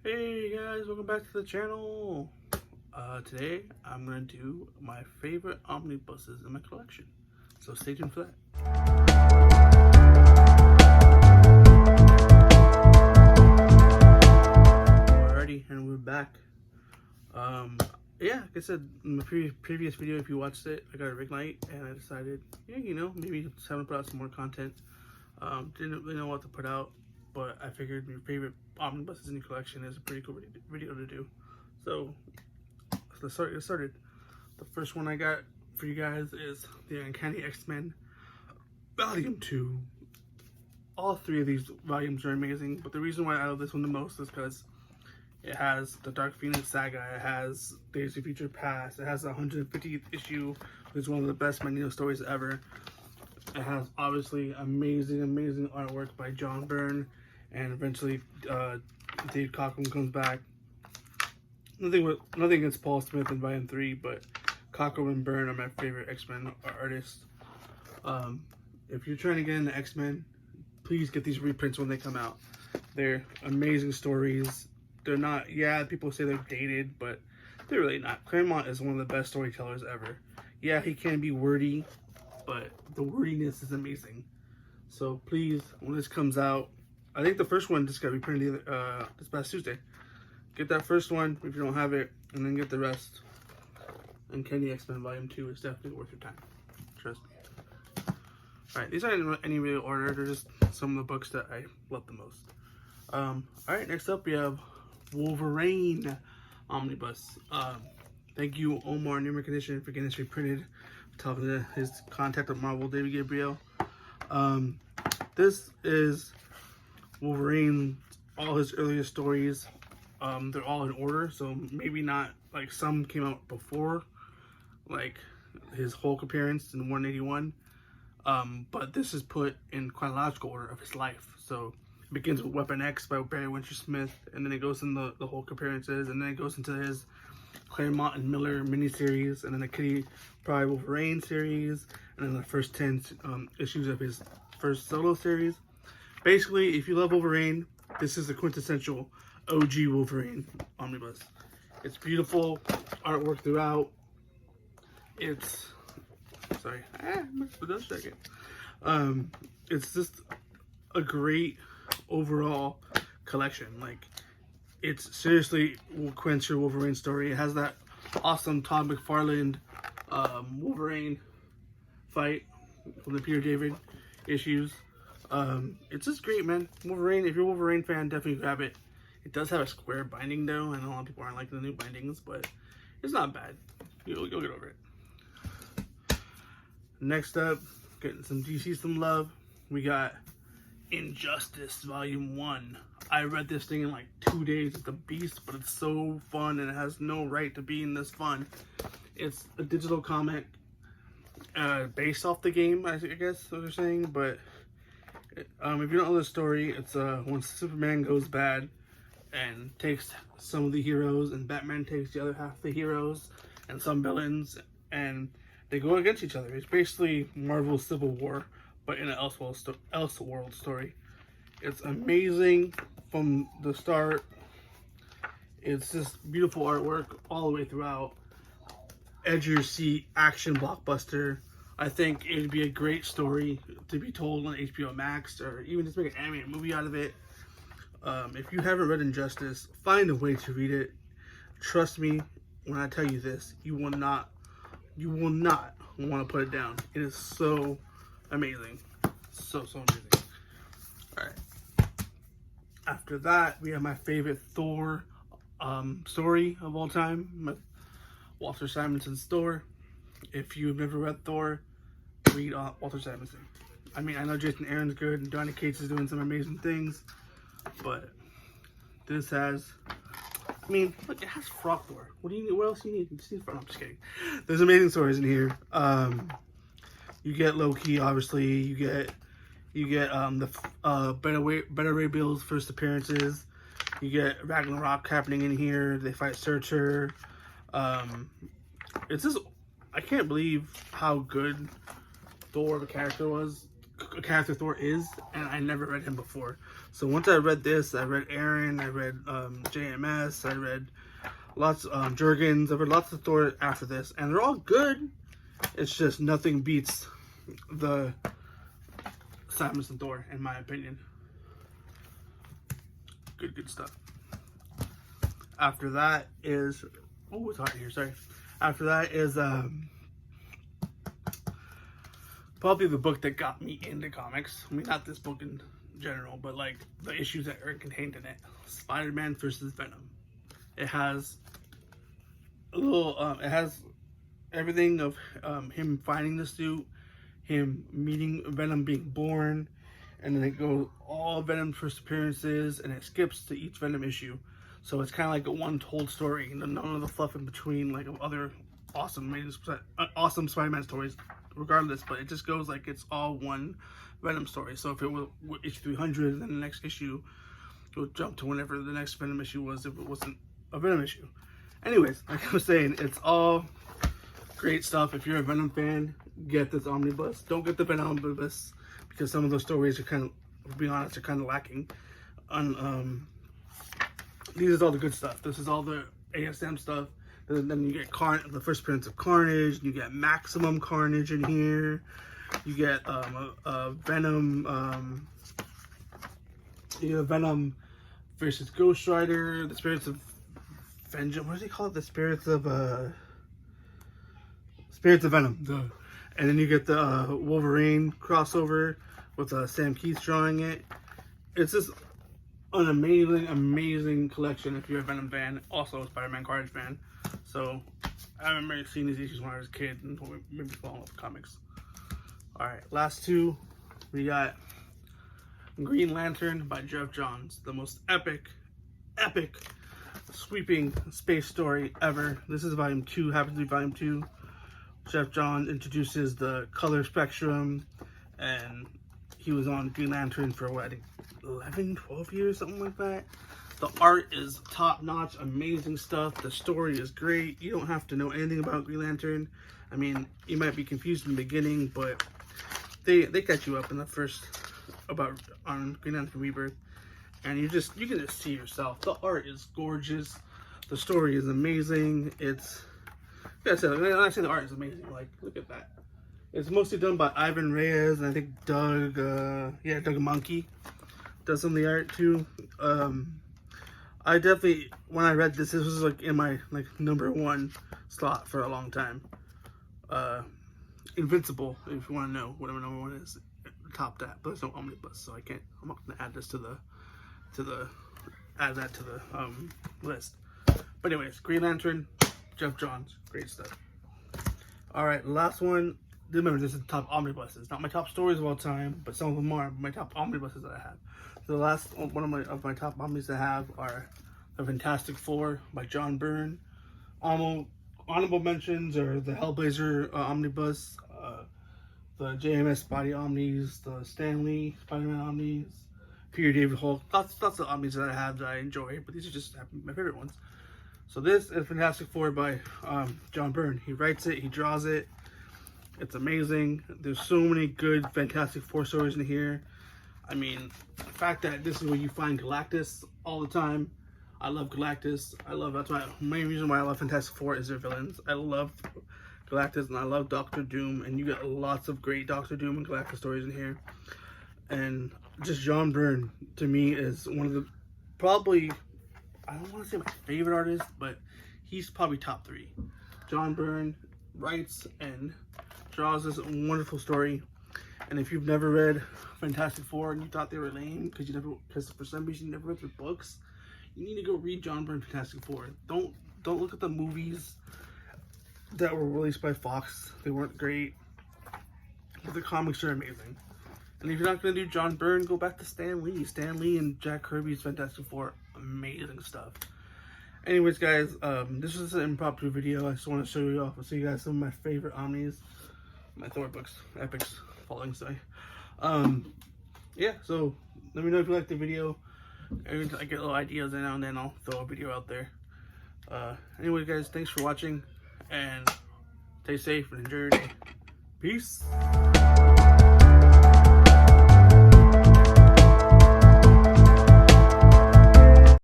Hey guys, welcome back to the channel. Today I'm going to do my favorite omnibuses in my collection. So stay tuned for that. Alrighty, and we're back. Yeah, like I said in the previous video, if you watched it, I got a ring light and I decided, yeah, maybe it's time to put out some more content. Didn't really know what to put out, but I figured your favorite omnibuses in your collection is a pretty cool video to do. So let's get started. The first one I got for you guys is the Uncanny XMen Volume 2. All three of these volumes are amazing, but the reason why I love this one the most is because it has the Dark Phoenix saga, it has Days of Future Past, it has the 150th issue, which is one of the best Magneto stories ever. It has obviously amazing artwork by John Byrne, and eventually Dave Cockrum comes back. Nothing against Paul Smith in Volume 3, but Cockrum and Byrne are my favorite X-Men artists. If you're trying to get into X-Men, please get these reprints when they come out. They're amazing stories. They're not, yeah, people say they're dated, but they're really not. Claremont is one of the best storytellers ever. Yeah, he can be wordy, but the wordiness is amazing. So please, when this comes out, I think the first one just got reprinted this past Tuesday. Get that first one if you don't have it, and then get the rest. Uncanny XMen Volume 2 is definitely worth your time. Trust me. Alright, these aren't in any real order. They're just some of the books that I love the most. Alright, next up we have Wolverine Omnibus. Thank you, Omar New Condition, for getting this reprinted. Talking to his contact at Marvel, David Gabriel. This is Wolverine, all his earlier stories. They're all in order, so maybe not, like, some came out before, like his Hulk appearance in 181. But this is put in chronological order of his life. So it begins with Weapon X by Barry Windsor Smith, and then it goes into the Hulk appearances, and then it goes into his Claremont and Miller miniseries, and then the Kitty Pryde Wolverine series, and then the first 10 issues of his first solo series. Basically, if you love Wolverine, this is the quintessential OG Wolverine omnibus. It's beautiful artwork throughout. It's it's just a great overall collection. Like, it's seriously quintessential Wolverine story. It has that awesome Todd McFarlane Wolverine fight from the Peter David issues. It's just great, man. Wolverine, if you're a Wolverine fan, definitely grab it. It does have a square binding though. I know a lot of people aren't liking the new bindings, but it's not bad. You'll get over it. Next up, getting some DC some love, we got Injustice Volume 1. I read this thing in like 2 days. It's a beast, but it's so fun and it has no right to be in this fun. It's a digital comic based off the game, I guess what they're saying, but if you don't know the story, it's when Superman goes bad and takes some of the heroes, and Batman takes the other half of the heroes and some villains, and they go against each other. It's basically Marvel's Civil War, but in an Elseworld story. It's amazing from the start. It's just beautiful artwork all the way throughout. Edge of your seat action blockbuster. I think it'd be a great story to be told on HBO Max, or even just make an animated movie out of it. If you haven't read Injustice, find a way to read it. Trust me when I tell you this, you will not want to put it down. It is so amazing. So amazing. Alright. After that, we have my favorite Thor story of all time. Walter Simonson's Thor. If you've never read Thor, read Walter Simonson. I mean, I know Jason Aaron's good and Donny Cates is doing some amazing things, but this has, I mean, look, it has Frog Thor. What do you need? What else do you need? You just need Frog. I'm just kidding. There's amazing stories in here. You get Loki, obviously. You get the Beta Ray Bill's first appearances. You get Ragnarok happening in here. They fight Surtur. It's just, I can't believe how good Thor the character Thor is, and I never read him before. So once I read this, I read Aaron, I read JMS, I read lots of Jurgens, I read lots of Thor after this, and they're all good. It's just nothing beats the Simonson Thor, in my opinion. Good stuff. After that is, oh, it's hot in here, sorry. After that is probably the book that got me into comics. I mean, not this book in general, but like the issues that are contained in it. Spider-Man versus Venom. It has a little, it has everything of him finding the suit, him meeting Venom being born, and then it goes all Venom's first appearances, and it skips to each Venom issue. So it's kind of like a one told story, none of the fluff in between, like other awesome Spider-Man stories, regardless. But it just goes like it's all one Venom story. So if it was issue 300, then the next issue will jump to whenever the next Venom issue was, if it wasn't a Venom issue. Anyways, like I was saying, it's all great stuff. If you're a Venom fan, get this omnibus. Don't get the Venom omnibus because some of those stories are kind of, to be honest, are kind of lacking. These is all the good stuff. This is all the ASM stuff. And then you get the first appearance of Carnage. You get Maximum Carnage in here. You get Venom. You have Venom versus Ghost Rider. The Spirits of Vengeance. What does he call it? The Spirits of Venom. And then you get the Wolverine crossover with Sam Keith drawing it. It's just an amazing collection if you're a Venom fan, also a Spider-Man Carnage fan. So I remember seeing these issues when I was a kid and maybe falling off comics. Alright, last two, we got Green Lantern by Jeff Johns, the most epic sweeping space story ever. This is volume 2, happens to be volume 2. Jeff Johns introduces the color spectrum, and he was on Green Lantern for what, I think 11, 12 years, something like that. The art is top notch, amazing stuff. The story is great. You don't have to know anything about Green Lantern. I mean, you might be confused in the beginning, but they catch you up in the first on Green Lantern Rebirth, and you can just see yourself. The art is gorgeous. The story is amazing. It's, like I said, when I say the art is amazing, like look at that. It's mostly done by Ivan Reyes, and I think Doug Monkey does some of the art too. I definitely, when I read this was like in my like #1 slot for a long time. Invincible, if you want to know what my #1 is, top that, but there's no omnibus, so I'm not gonna add this to the list. But anyways, Green Lantern, Jeff Johns, great stuff. All right, last one. Remember, this is top omnibuses, not my top stories of all time, but some of them are my top omnibuses that I have. So the last one of my top omnibus I have are the Fantastic Four by John Byrne. Honorable mentions are the Hellblazer omnibus, the JMS Body Omnis, the Stan Lee Spider-Man Omnis, Peter David Hulk. Lots of omnis that I have that I enjoy, but these are just my favorite ones. So this is Fantastic Four by John Byrne. He writes it, he draws it. It's amazing. There's so many good Fantastic Four stories in here. I mean, the fact that this is where you find Galactus all the time. I love Galactus. That's my main reason why I love Fantastic Four is their villains. I love Galactus and I love Doctor Doom, and you get lots of great Doctor Doom and Galactus stories in here. And just John Byrne to me is one of the, probably, I don't want to say my favorite artist, but he's probably top 3. John Byrne writes and draws this wonderful story. And if you've never read Fantastic Four and you thought they were lame because for some reason you never read their books, you need to go read John Byrne Fantastic Four. Don't look at the movies that were released by Fox. They weren't great, but the comics are amazing. And if you're not going to do John Byrne, go back to Stan Lee. Stan Lee and Jack Kirby's Fantastic Four, amazing stuff. Anyways, guys, this was an impromptu video. I just want to show you guys some of my favorite omnis, my Thor books, epics, following say. Yeah, so let me know if you liked the video. I get little ideas and now and then I'll throw a video out there. Anyways, guys, thanks for watching, and stay safe and enjoy your day. Peace.